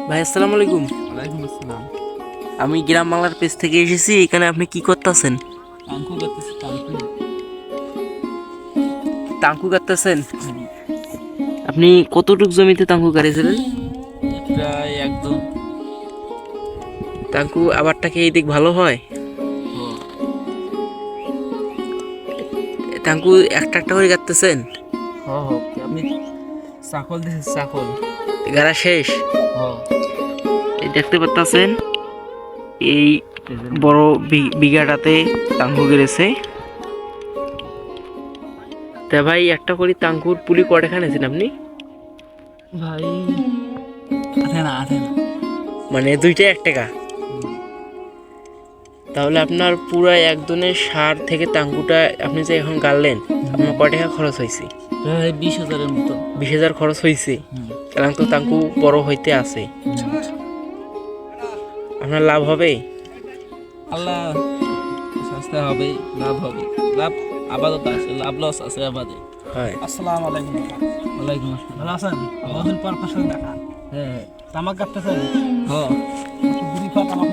ভাই আসসালামু আলাইকুম। ওয়ালাইকুম আসসালাম। আমি গ্রাম বাংলার পেজ থেকে এসেছি। এখানে আপনি কি করতেছেন? টাঙ্কু করতেছি টাঙ্কু। তাঙ্কু কাটতেছেন? আপনি কতটুক জমিতে তাঙ্কু কাটিয়েছিলেন? প্রায় একদম। তাঙ্কু আবারটা কি এই দিক ভালো হয়? ও তাঙ্কু একটা একটা করে কাটতেছেন? হ হ আপনি চাকল দিয়েছেন চাকল। গাড়া শেষ? হ এই দেখতে পাচ্ছেন এই বড় বিঘাটাতে তাঙ্কু গেড়েছে। তা ভাই একটা করে তাঙ্কুর পুলি কয়টা খানেছেন আপনি? ভাই আঠে না। মানে দুইটাই 1 টাকা? তাহলে আপনার পুরো একজনের সার থেকে তাঙ্কুটা আপনি যে এখন গাড়লেন, আপনার কয় টাকা খরচ হয়েছে? প্রায় 20,000-এর মতো। 20,000 খরচ হয়েছে? কারণ তো তাঙ্কু বড় হইতে আছে, আপনার লাভ হবে? আল্লাহ সস্তা হবে, লাভ হবে। লাভ আপাতত আছে, লাভ লস আছে আবাদে। হয়। আসসালামু আলাইকুম। ওয়ালাইকুম আসসালাম। ভালো আছেন? বহুদিন পর আপনার সাথে দেখা। হ্যাঁ তামাক কাটতেছেন? হ বিড়ি খাওয়া তামাক